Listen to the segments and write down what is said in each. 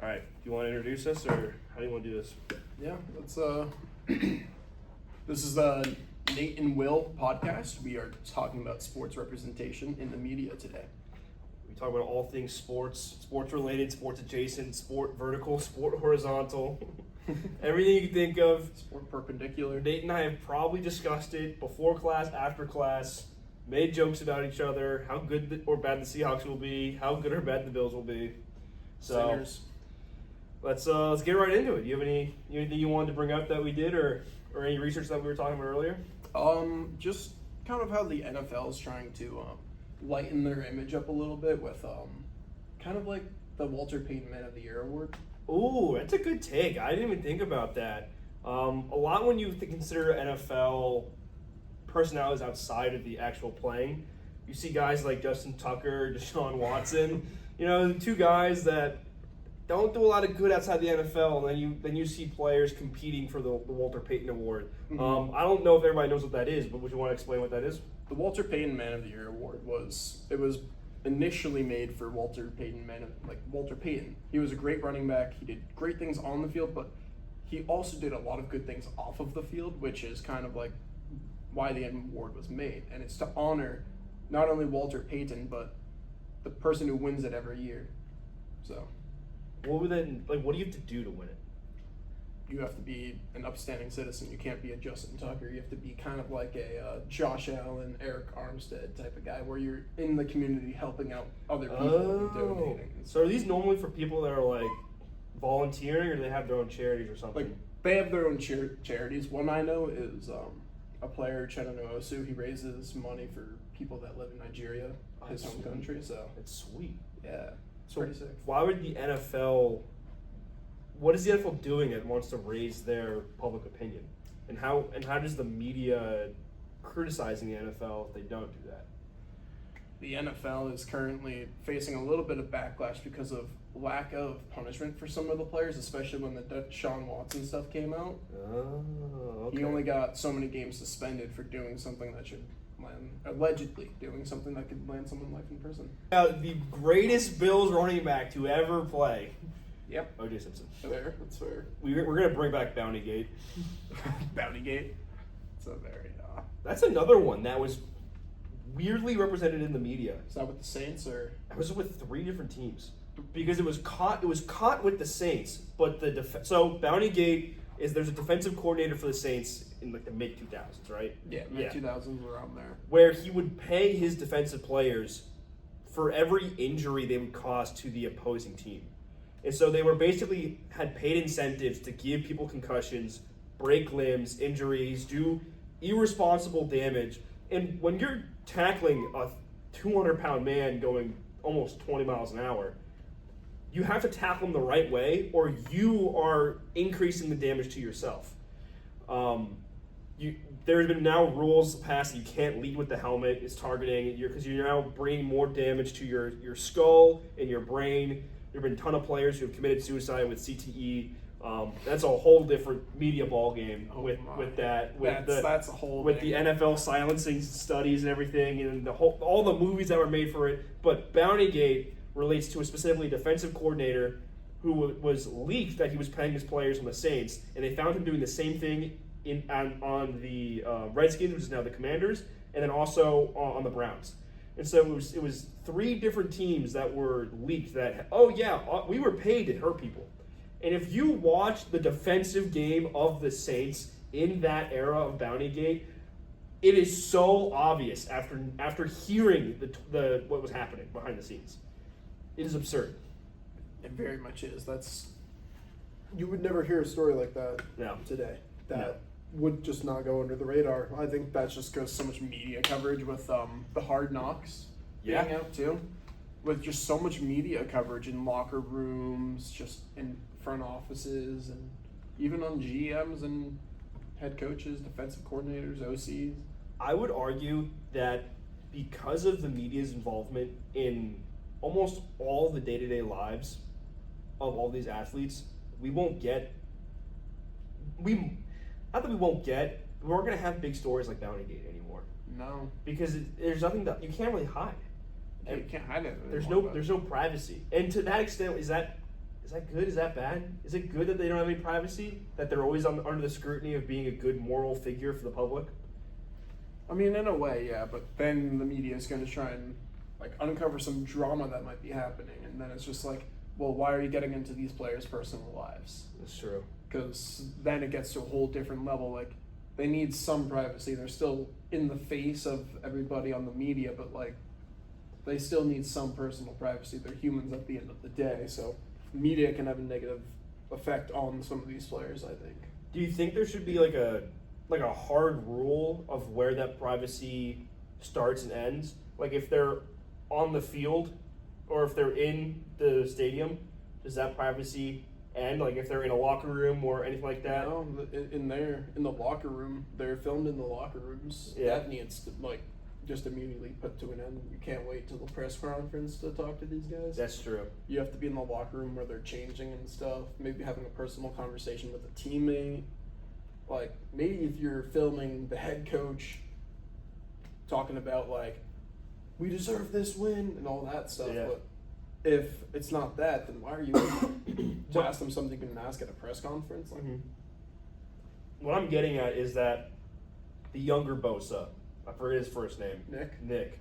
All right. Do you want to introduce us, or how do you want to do this? Yeah, let's this is the Nate and Will podcast. We are talking about sports representation in the media today. We talk about all things sports, sports related, sports adjacent, sport vertical, sport horizontal, everything you can think of. Sport perpendicular. Nate and I have probably discussed it before class, after class, made jokes about each other, how good or bad the Seahawks will be, how good or bad the Bills will be. So Singers. let's get right into it. You have anything you wanted to bring up that we did, or any research that we were talking about earlier? Just kind of how the NFL is trying to lighten their image up a little bit with kind of like the Walter Payton Man of the Year award. Ooh, that's a good take. I didn't even think about that. A lot when you consider NFL personalities outside of the actual playing, you see guys like Justin Tucker, Deshaun Watson. You know, the two guys that don't do a lot of good outside the NFL, and then you see players competing for the Walter Payton Award. Mm-hmm. I don't know if everybody knows what that is, but would you want to explain what that is? The Walter Payton Man of the Year award was initially made for Walter Payton Walter Payton. He was a great running back. He did great things on the field, but he also did a lot of good things off of the field, which is kind of like why the award was made. And it's to honor not only Walter Payton, but the person who wins it every year. So What do you have to do to win it? you have to be an upstanding citizen. You can't be a Justin Tucker. You have to be kind of like a Josh Allen, Eric Armstead type of guy, where you're in the community helping out other people and donating. So are these normally for people that are like volunteering, or do they have their own charities or something? Like, they have their own charities. One I know is a player, Chetano Osu. He raises money for people that live in Nigeria, his home country. So it's sweet. yeah, So pretty sick. why would the NFL? What is the NFL doing that wants to raise their public opinion, and how does the media criticizing the NFL if they don't do that? The NFL is currently facing a little bit of backlash because of lack of punishment for some of the players, especially when the Deshaun Watson stuff came out. Oh, okay. He only got so many games suspended for doing something that should land, allegedly doing something that could land someone life in prison. The greatest Bills running back to ever play. Yep. O.J. Simpson. Fair. That's fair. We're gonna bring back Bountygate. Bountygate. It's a very. That's another one that was weirdly represented in the media. Is that with the Saints or? I was with 3 different teams because it was caught with the Saints, but so Bountygate is there's a defensive coordinator for the Saints in like the mid 2000s, right? Yeah, mid 2000s around there. Where he would pay his defensive players for every injury they would cause to the opposing team. And so they were basically had paid incentives to give people concussions, break limbs, injuries, do irresponsible damage. And when you're tackling a 200-pound man going almost 20 miles an hour, you have to tackle him the right way, or you are increasing the damage to yourself. There have been now rules passed that you can't lead with the helmet. It's targeting because you're now bringing more damage to your skull and your brain. There have been a ton of players who have committed suicide with CTE. That's a whole different media ballgame That's a whole with thing. the NFL silencing studies and everything, and all the movies that were made for it. But Bountygate relates to a specifically defensive coordinator who was leaked that he was paying his players on the Saints, and they found him doing the same thing on the Redskins, which is now the Commanders, and then also on the Browns. And so it was 3 different teams that were leaked that, we were paid to hurt people. And if you watch the defensive game of the Saints in that era of Bountygate, it is so obvious after hearing the what was happening behind the scenes. It is absurd. It very much is. You would never hear a story like that today. That would just not go under the radar. I think that's just because so much media coverage with the Hard Knocks being out too. With just so much media coverage in locker rooms, just in front offices, and even on GMs and head coaches, defensive coordinators, OCs. I would argue that because of the media's involvement in almost all the day-to-day lives of all these athletes, we aren't going to have big stories like Bountygate anymore. No. Because there's nothing that you can't really hide. You can't hide it. There's no privacy. And to that extent, is that Is that good? Is that bad? Is it good that they don't have any privacy? That they're always under the scrutiny of being a good moral figure for the public? I mean, in a way, yeah, but then the media is going to try and like uncover some drama that might be happening, and then it's just like, well, why are you getting into these players' personal lives? That's true. Because then it gets to a whole different level. Like, they need some privacy. They're still in the face of everybody on the media, but like, they still need some personal privacy. They're humans at the end of the day, so media can have a negative effect on some of these players, I think. Do you think there should be like a hard rule of where that privacy starts and ends? Like if they're on the field or if they're in the stadium, does that privacy end? Like if they're in a locker room or anything like that? No, in the locker room, they're filmed in the locker rooms. Yeah. That needs to just immediately put to an end. You can't wait till the press conference to talk to these guys. That's true. You have to be in the locker room where they're changing and stuff. Maybe having a personal conversation with a teammate. Like maybe if you're filming the head coach talking about like, we deserve this win and all that stuff. Yeah. But if it's not that, then why are you to ask them something you can ask at a press conference? Like, What I'm getting at is that the younger Bosa, I forget his first name, Nick,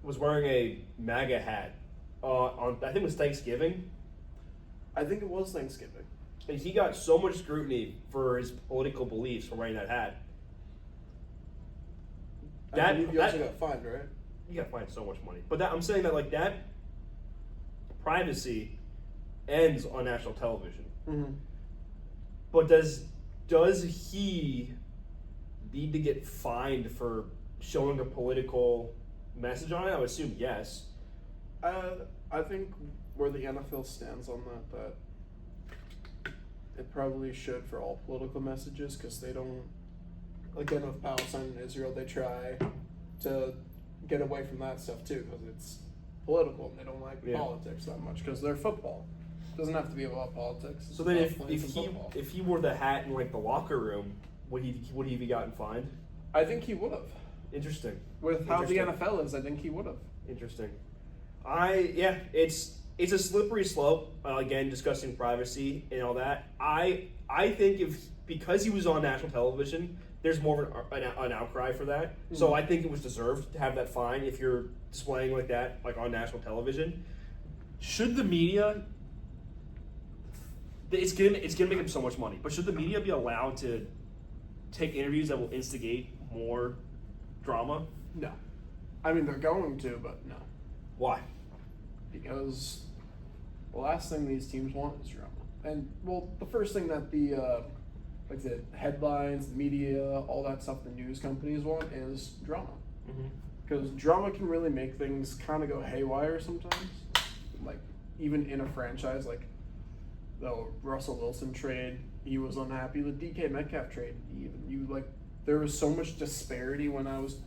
was wearing a MAGA hat on I think it was Thanksgiving. I think it was Thanksgiving. And he got so much scrutiny for his political beliefs for wearing that hat. I believe you also got fined, right? You got fined so much money. But I'm saying that like that privacy ends on national television. Mm-hmm. But does he need to get fined for showing a political message on it? I would assume yes. I think where the NFL stands on that it probably should for all political messages, because they don't, again with Palestine and Israel, they try to get away from that stuff too, because it's political and they don't like politics that much because they're football. It doesn't have to be about politics. So then if he wore the hat in like the locker room, would he be gotten fined? I think he would have. Interesting. With how the NFL is, I think he would have. Interesting. It's a slippery slope. Again, discussing privacy and all that. I think because he was on national television, there's more of an outcry for that. Mm-hmm. So I think it was deserved to have that fine if you're displaying like that, like on national television. Should the media? It's gonna make them so much money. But should the media be allowed to take interviews that will instigate more drama? No. I mean, they're going to, but no. Why? Because the last thing these teams want is drama. And, well, the first thing that the headlines, the media, all that stuff the news companies want is drama. Because drama can really make things kind of go haywire sometimes. Like, even in a franchise, like the Russell Wilson trade, he was unhappy. The DK Metcalf trade, there was so much disparity when I was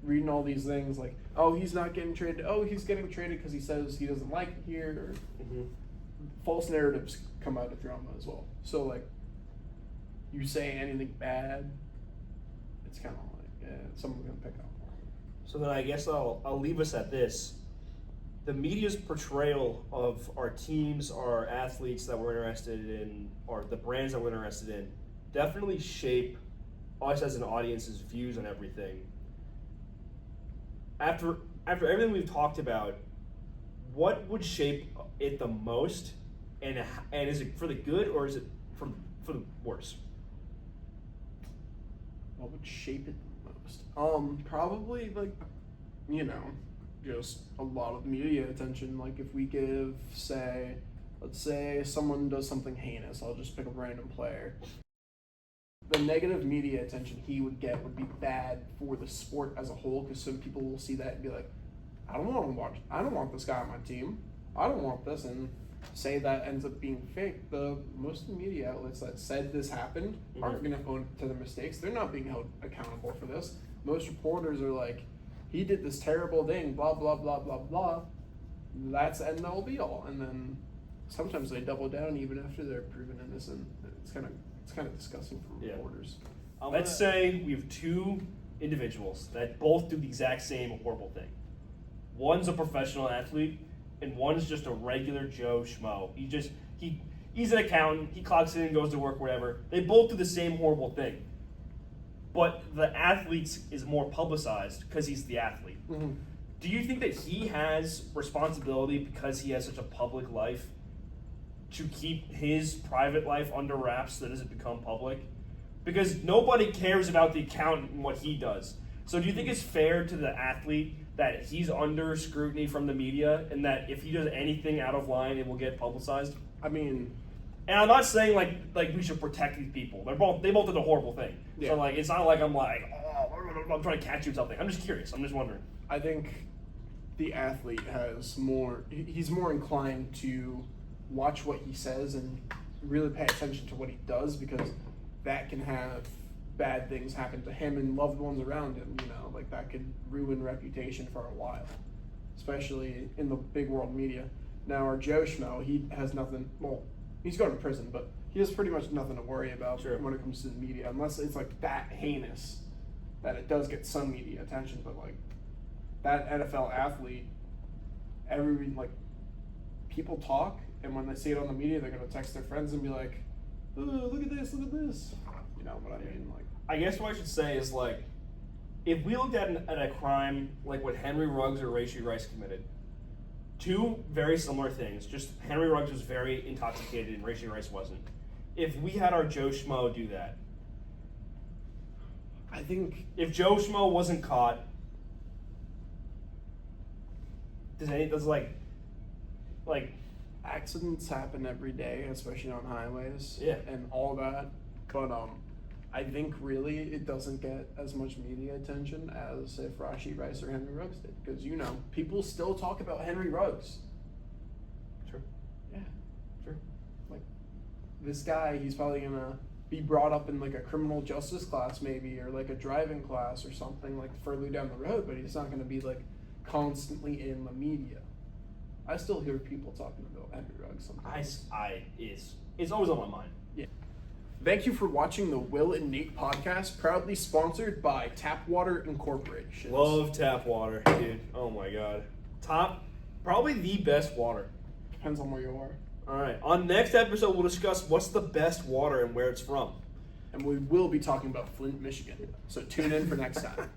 reading all these things, like, oh, he's not getting traded. Oh, he's getting traded because he says he doesn't like it here. False narratives come out of drama as well. So, you say anything bad, it's kind of someone's going to pick up. So then I guess I'll leave us at this. The media's portrayal of our teams, our athletes that we're interested in, or the brands that we're interested in, definitely shape us as an audience's views on everything. After everything we've talked about, what would shape it the most, and is it for the good or is it for the worse? What would shape it the most? Probably just a lot of media attention. Like if we give, let's say someone does something heinous, I'll just pick a random player. The negative media attention he would get would be bad for the sport as a whole, because some people will see that and be like, I don't want this guy on my team. I don't want this, and say that ends up being fake. Most of the media outlets that said this happened aren't going to own to their mistakes. They're not being held accountable for this. Most reporters are like, he did this terrible thing, blah, blah, blah, blah, blah. That's end all be all. And then sometimes they double down even after they're proven innocent. It's kind of disgusting for reporters. Let's say we have two individuals that both do the exact same horrible thing. One's a professional athlete, and one's just a regular Joe Schmo. He's an accountant. He clocks in and goes to work, whatever. They both do the same horrible thing. But the athlete is more publicized because he's the athlete. Mm-hmm. Do you think that he has responsibility because he has such a public life to keep his private life under wraps so that it doesn't become public? Because nobody cares about the accountant and what he does. So do you think it's fair to the athlete that he's under scrutiny from the media and that if he does anything out of line, it will get publicized? I mean, and I'm not saying like we should protect these people. They both did a horrible thing. Yeah. So like it's not like I'm like, oh, I'm trying to catch you with something. I'm just curious. I'm just wondering. I think the athlete has he's more inclined to watch what he says and really pay attention to what he does, because that can have bad things happen to him and loved ones around him, like that could ruin reputation for a while, especially in the big world media. Now our Joe Schmo, he has nothing, well, he's going to prison, but he has pretty much nothing to worry about when it comes to the media, unless it's like that heinous that it does get some media attention. But like that NFL athlete, people talk, and when they see it on the media, they're going to text their friends and be like, oh, look at this, you know what I mean? Like, I guess what I should say is like, if we looked at a crime like what Henry Ruggs or Rashee Rice committed, two very similar things. Just Henry Ruggs was very intoxicated and Rashee Rice wasn't. If we had our Joe Schmo do that, I think if Joe Schmo wasn't caught, does like accidents happen every day, especially on highways, yeah, and all that. But I think really it doesn't get as much media attention as if Rashee Rice or Henry Ruggs did, because people still talk about Henry Ruggs. Sure. Yeah. Sure. Like this guy, he's probably gonna be brought up in like a criminal justice class maybe, or like a driving class or something like further down the road, but he's not gonna be like constantly in the media. I still hear people talking about Henry Ruggs sometimes. It's always on my mind. Yeah. Thank you for watching the Will and Nate podcast, proudly sponsored by Tapwater Incorporation. Love tap water, dude. Oh my god. Probably the best water. Depends on where you are. All right. On next episode, we'll discuss what's the best water and where it's from. And we will be talking about Flint, Michigan. So tune in for next time.